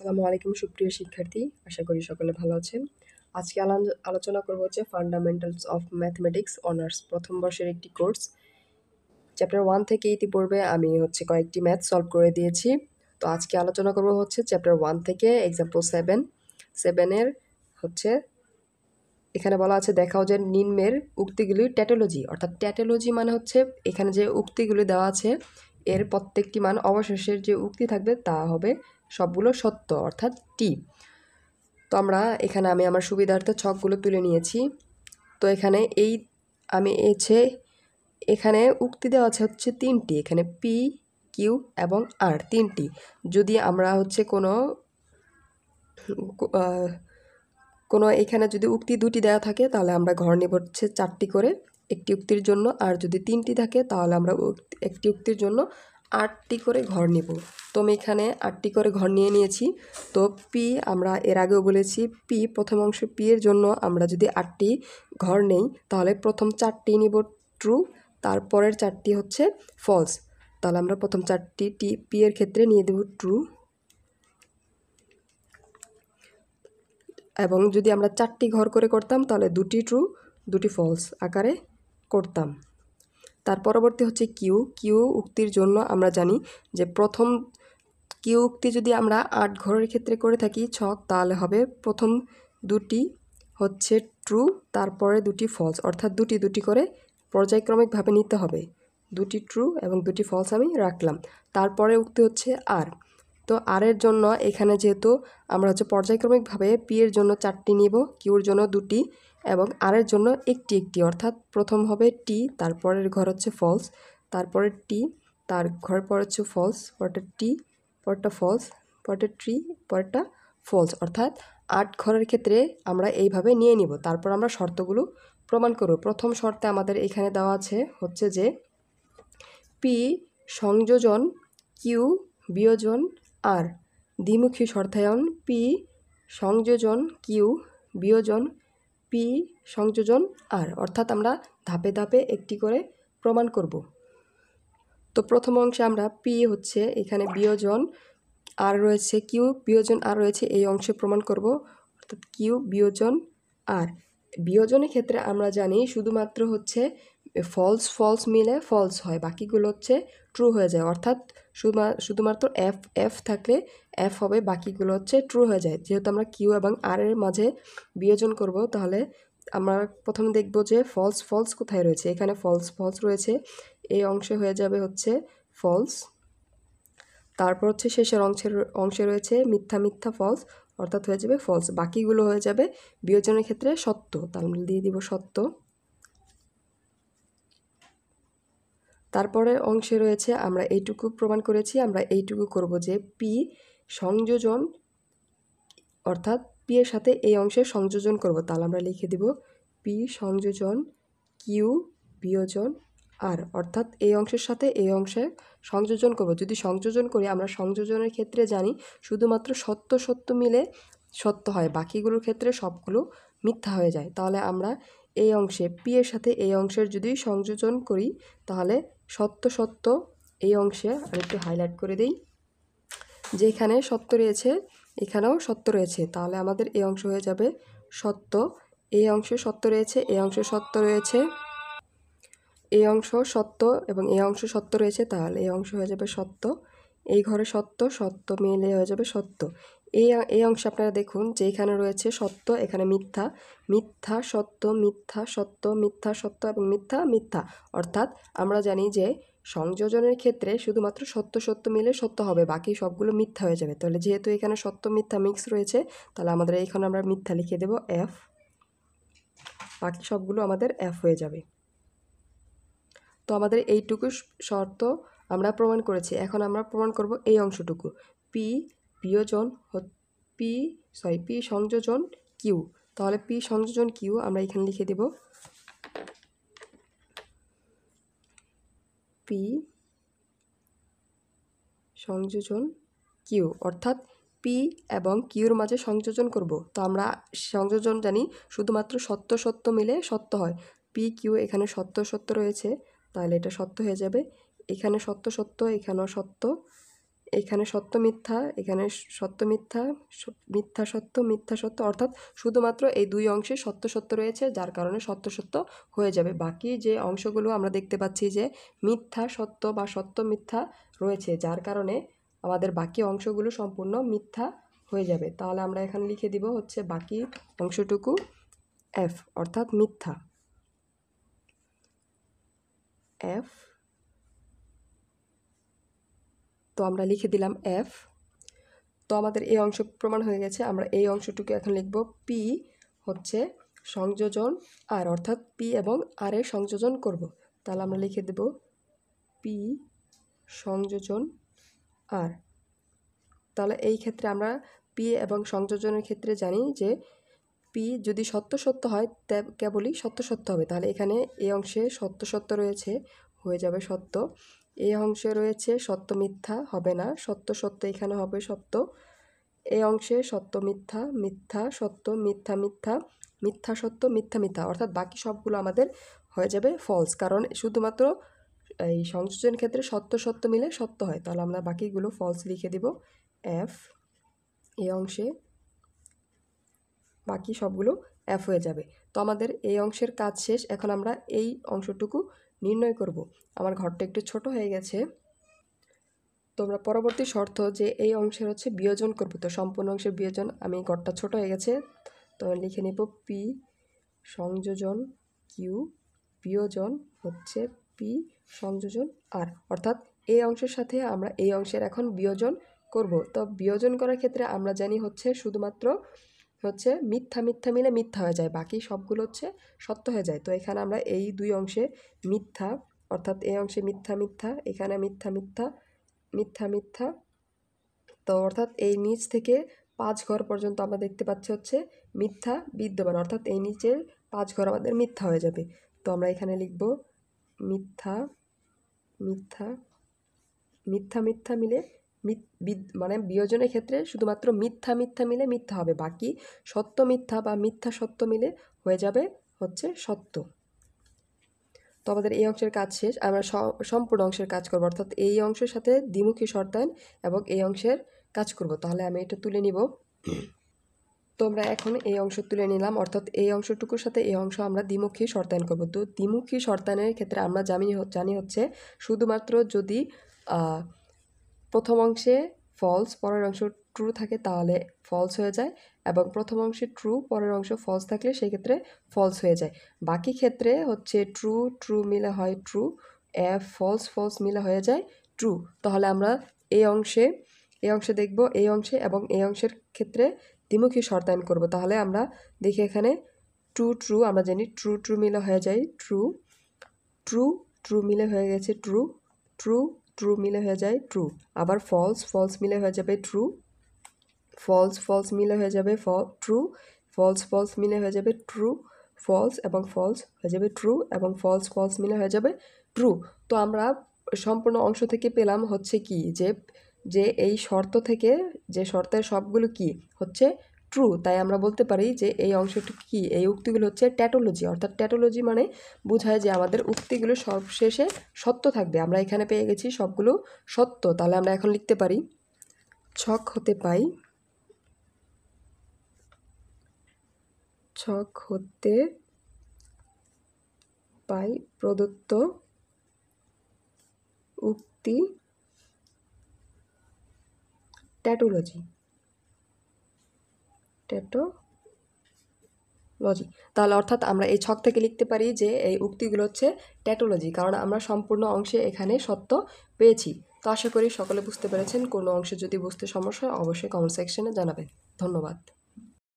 আসসালামু আলাইকুম সুপ্রিয় শিক্ষার্থী, আশা করি সকলে ভালো আছেন। আজকে আলোচনা করব হচ্ছে ফান্ডামেন্টালস অফ ম্যাথমেটিক্স অনার্স প্রথম বর্ষের একটি কোর্স। চ্যাপ্টার 1 থেকে ইতিপূর্বে আমি কয়েকটি ম্যাথ সলভ করে দিয়েছি। তো আজকে আলোচনা করব চ্যাপ্টার 1 থেকে এক্সাম্পল 7 হচ্ছে এখানে বলা আছে, দেখাও যে নিম্নের উক্তিগুলির ট্যাটোলজি, অর্থাৎ ট্যাটোলজি মানে হচ্ছে এখানে যে উক্তিগুলি দেওয়া আছে এর প্রত্যেকটি মান অবশেষের যে উক্তি থাকবে তা হবে সবগুলো সত্য, অর্থাৎ টি। তো এখানে আমি আমার সুবিধার্থে ছকগুলো তুলে নিয়েছি। তো এখানে এখানে উক্তি দেওয়া আছে তিনটি, এখানে পি, কিউ এবং আর তিনটি। যদি আমরা কোনো এখানে যদি উক্তি দুটি দেওয়া থাকে তাহলে আমরা ঘর নিব চারটি করে একটি উক্তির জন্য, আর যদি তিনটি থাকে তাহলে আমরা একটি উক্তির জন্য 8টি করে ঘর নিব। তো আমি এখানে 8টি করে ঘর নিয়ে নিয়েছি। তো পি আমরা এর আগেও বলেছি, পি প্রথম অংশ পি এর জন্য আমরা যদি 8টি ঘর নেই তাহলে প্রথম 4টি নিব ট্রু, তারপরের 4টি হচ্ছে ফলস। তাহলে আমরা প্রথম 4টি পি এর ক্ষেত্রে নিয়ে দেব ট্রু, এবং যদি আমরা 4টি ঘর করে করতাম তাহলে 2টি ট্রু 2টি ফলস আকারে করতাম। তার পরবর্তী হচ্ছে কিউ উক্তির জন্য আমরা জানি যে প্রথম কিউ উক্তি যদি আমরা 8 ঘরের ক্ষেত্রে করে থাকি ছক, তাহলে হবে প্রথম 2টি হচ্ছে ট্রু, তারপরে 2টি ফলস, অর্থাৎ দুটি করে পর্যায়ক্রমিকভাবে নিতে হবে। 2টি ট্রু এবং 2টি ফলস আমি রাখলাম। তারপরে উক্তি হচ্ছে আর। তো আর এর জন্য এখানে যেহেতু আমরা পর্যায়ক্রমিকভাবে পি এর জন্য 4টি নিব, কিউর জন্য 2টি এবং আর এর জন্য একটি, অর্থাৎ প্রথম হবে টি, তারপরের ঘর হচ্ছে ফলস, তারপরে টি, তার ঘর পর হচ্ছে ফলস, পরটা টি, পরটা ফলস, পরটা ট্রি, পরটা ফলস, অর্থাৎ 8 ঘরের ক্ষেত্রে আমরা এইভাবে নিয়ে নিব। তারপর আমরা শর্তগুলো প্রমাণ করব। প্রথম শর্তে আমাদের এখানে দেওয়া আছে যে পি সংযোজন কিউ বিয়োজন আর, দ্বিমুখী শর্তায়ন পি সংযোজন কিউ বিয়োজন পি সংযোজন আর, অর্থাৎ আমরা ধাপে ধাপে একটি করে প্রমাণ করব। তো প্রথম অংশে আমরা পি হচ্ছে এখানে বিয়োজন আর রয়েছে, কিউ বিয়োজন আর রয়েছে, এই অংশে প্রমাণ করব, অর্থাৎ কিউ বিয়োজন আর। বিয়োজনের ক্ষেত্রে আমরা জানি শুধুমাত্র ফলস মিলে ফলস হয়, বাকিগুলো ট্রু হয়ে যায়, অর্থাৎ শুধুমাত্র এফ থাকলে এফ হবে, বাকিগুলো ট্রু হয়ে যায়। যেহেতু আমরা কিউ এবং আর এর মাঝে বিয়োজন করব, তাহলে আমরা প্রথমে দেখব যে ফলস কোথায় রয়েছে। এখানে ফলস রয়েছে, এই অংশে হয়ে যাবে ফলস। তারপর শেষের অংশে রয়েছে মিথ্যা ফলস, অর্থাৎ হয়ে যাবে ফলস। বাকিগুলো হয়ে যাবে বিয়োজনের ক্ষেত্রে সত্য, তার মানে দিয়ে দিব সত্য। তারপরে অংশে রয়েছে আমরা এইটুকু প্রমাণ করেছি, আমরা এইটুকু করব যে পি সংযোজন, অর্থাৎ পি এর সাথে এই অংশে সংযোজন করব, তাহলে আমরা লিখে দিব পি সংযোজন কিউ বিয়োজন আর, অর্থাৎ এই অংশের সাথে এই অংশে সংযোজন করব। যদি সংযোজন করি, আমরা সংযোজনের ক্ষেত্রে জানি শুধুমাত্র সত্য মিলে সত্য হয়, বাকিগুলোর ক্ষেত্রে সবগুলো মিথ্যা হয়ে যায়। তাহলে আমরা এই অংশে পি এর সাথে এই অংশের যদি সংযোজন করি তাহলে সত্য এই অংশে আমি একটু হাইলাইট করে দিই, যে এখানে সত্য রয়েছে এখানেও সত্য রয়েছে, তাহলে আমাদের এই অংশ হয়ে যাবে সত্য। এই অংশে সত্য রয়েছে, এই অংশে সত্য রয়েছে, এই অংশ সত্য এবং এই অংশ সত্য রয়েছে, তাহলে এই অংশ হয়ে যাবে সত্য। এই ঘরে সত্য মিলে হয়ে যাবে সত্য। এই অংশে আপনারা দেখুন যে এখানে রয়েছে সত্য, এখানে মিথ্যা সত্য এবং মিথ্যা, অর্থাৎ আমরা জানি যে সংযোজনের ক্ষেত্রে শুধুমাত্র সত্য মিলে সত্য হবে, বাকি সবগুলো মিথ্যা হয়ে যাবে। তাহলে যেহেতু এখানে সত্য মিথ্যা মিক্স রয়েছে, তাহলে আমাদের এইখানে আমরা মিথ্যা লিখে দেব এফ, বাকি সবগুলো আমাদের এফ হয়ে যাবে। তো আমাদের এইটুকু শর্ত আমরা প্রমাণ করেছি। এখন আমরা প্রমাণ করব এই অংশটুকু, পি সংযোজন কিউ। তাহলে পি সংযোজন কিউ আমরা এখানে লিখে দেব পি সংযোজন কিউ, অর্থাৎ পি এবং কিউর মাঝে সংযোজন করব। তো আমরা সংযোজন জানি শুধুমাত্র সত্য মিলে সত্য হয়, পি কিউ এখানে সত্য রয়েছে, তাহলে এটা সত্য হয়ে যাবে। এখানে সত্য এখানেও সত্য, এখানে সত্য মিথ্যা, এখানে সত্য মিথ্যা, মিথ্যা সত্য, মিথ্যা সত্য, অর্থাৎ শুধুমাত্র এই দুই অংশে সত্য সত্য রয়েছে, যার কারণে সত্য সত্য হয়ে যাবে। বাকি যে অংশগুলো আমরা দেখতে পাচ্ছি যে মিথ্যা সত্য বা সত্য মিথ্যা রয়েছে, যার কারণে আমাদের বাকি অংশগুলো সম্পূর্ণ মিথ্যা হয়ে যাবে। তাহলে আমরা এখানে লিখে দিব হচ্ছে বাকি অংশটুকু এফ, অর্থাৎ মিথ্যা। এফ, তো আমরা লিখে দিলাম এফ। তো আমাদের এই অংশ প্রমাণ হয়ে গেছে। আমরা এই অংশটুকু এখন লিখব পি হচ্ছে সংযোজন আর, অর্থাৎ পি এবং আর এর সংযোজন করব। তাহলে আমরা লিখে দেব পি সংযোজন আর। তাহলে এই ক্ষেত্রে আমরা পি এবং সংযোজনের ক্ষেত্রে জানি যে পি যদি সত্য সত্য হয় কেবলই সত্য সত্য হবে। তাহলে এখানে এই অংশে সত্য সত্য রয়েছে, হয়ে যাবে সত্য। এই অংশে রয়েছে সত্য মিথ্যা, হবে না, সত্য সত্য এখানে হবে সত্য। এই অংশে সত্য মিথ্যা, মিথ্যা সত্য, মিথ্যা মিথ্যা, মিথ্যা সত্য, মিথ্যা মিথ্যা, অর্থাৎ বাকি সবগুলো আমাদের হয়ে যাবে ফলস, কারণ শুধুমাত্র এই সংযোজন ক্ষেত্রে সত্য সত্য মিলে সত্য হয়। তাহলে আমরা বাকিগুলো ফলস লিখে দিব এফ। এই অংশে বাকি সবগুলো এফ হয়ে যাবে। তো আমাদের এই অংশের কাজ শেষ। এখন আমরা এই অংশটুকু নির্ণয় করব। আমার ঘরটা একটু ছোট হয়ে গেছে। তোমরা পরবর্তী শর্ত যে এই অংশের হচ্ছে বিয়োজন করব। তো সম্পূর্ণ অংশের বিয়োজন, আমি ঘরটা ছোট হয়ে গেছে, তো লিখে নেব পি সংযোজন কিউ বিয়োজন হচ্ছে পি সংযোজন আর, অর্থাৎ এই অংশের সাথে আমরা এই অংশের এখন বিয়োজন করব। তো বিয়োজন করার ক্ষেত্রে আমরা জানি হচ্ছে শুধুমাত্র হচ্ছে মিথ্যা মিথ্যা মিলে মিথ্যা হয়ে যায়, বাকি সবগুলো হচ্ছে সত্য হয়ে যায়। তো এখানে আমরা এই দুই অংশে মিথ্যা, অর্থাৎ এই অংশে মিথ্যা মিথ্যা, এখানে মিথ্যা মিথ্যা, মিথ্যা মিথ্যা, তো অর্থাৎ এই নিচ থেকে 5 ঘর পর্যন্ত আমরা দেখতে পাচ্ছি হচ্ছে মিথ্যা বিদ্যমান, অর্থাৎ এই নিচের 5 ঘর আমাদের মিথ্যা হয়ে যাবে। তো আমরা এখানে লিখব মিথ্যা মিথ্যা, মিথ্যা মিথ্যা মিলে মানে বিয়োজনের ক্ষেত্রে শুধুমাত্র মিথ্যা মিথ্যা মিলে মিথ্যা হবে, বাকি সত্য মিথ্যা বা মিথ্যা সত্য মিলে হয়ে যাবে হচ্ছে সত্য। তো আমাদের এই অংশের কাজ শেষ। আমরা সম্পূর্ণ অংশের কাজ করব, অর্থাৎ এই অংশের সাথে দ্বিমুখী শর্তায়ন এবং এই অংশের কাজ করব। তাহলে আমি এটা তুলে নিব। তো আমরা এখন এই অংশ তুলে নিলাম, অর্থাৎ এই অংশটুকুর সাথে এই অংশ আমরা দ্বিমুখী শর্তায়ন করব। তো দ্বিমুখী শর্তায়নের ক্ষেত্রে আমরা জানি হচ্ছে শুধুমাত্র যদি প্রথম অংশে ফলস পরের অংশ ট্রু থাকে তাহলে ফলস হয়ে যায়, এবং প্রথম অংশে ট্রু পরের অংশ ফলস থাকলে সেই ক্ষেত্রে ফলস হয়ে যায়। বাকি ক্ষেত্রে হচ্ছে ট্রু ট্রু মিলে হয় ট্রু, এফ ফলস ফলস মিলে হয়ে যায় ট্রু। তাহলে আমরা এই অংশে দেখব, এই অংশে এবং এই অংশের ক্ষেত্রে দ্বিমুখী শর্তায়ন করব। তাহলে আমরা দেখি এখানে ট্রু ট্রু, আমরা জানি ট্রু ট্রু মিলে হয়ে যায় ট্রু, ট্রু ট্রু মিলে হয়ে গেছে ট্রু, ট্রু ট্রু মিলে হয়ে যায় ট্রু, আবার ফলস ফলস মিলে হয়ে যাবে ট্রু, ফলস ফলস মিলে হয়ে যাবে ট্রু, ফলস ফলস মিলে হয়ে যাবে ট্রু, ফলস এবং ফলস হয়ে যাবে ট্রু, এবং ফলস ফলস মিলে হয়ে যাবে ট্রু। তো আমরা সম্পূর্ণ অংশ থেকে পেলাম হচ্ছে কি যে এই শর্ত থেকে যে শর্তের সবগুলো কি হচ্ছে ট্রু, তাই আমরা বলতে পারি যে এই অংশটুকু কি, এই উক্তিগুলো হচ্ছে ট্যাটোলজি, অর্থাৎ ট্যাটোলজি মানে বোঝায় যে আমাদের উক্তিগুলো সবশেষে সত্য থাকবে। আমরা এখানে পেয়ে গেছি সবগুলো সত্য। তাহলে আমরা এখন লিখতে পারি ছক হতে পাই প্রদত্ত উক্তি ট্যাটোলজি। তাহলে অর্থাৎ আমরা এই ছক থেকে লিখতে পারি যে এই উক্তিগুলো হচ্ছে ট্যাটোলজি, কারণ আমরা সম্পূর্ণ অংশে এখানে সত্য পেয়েছি। তো আশা করি সকলে বুঝতে পেরেছেন। কোনো অংশে যদি বুঝতে সমস্যা হয় অবশ্যই কমেন্ট সেকশনে জানাবেন। ধন্যবাদ।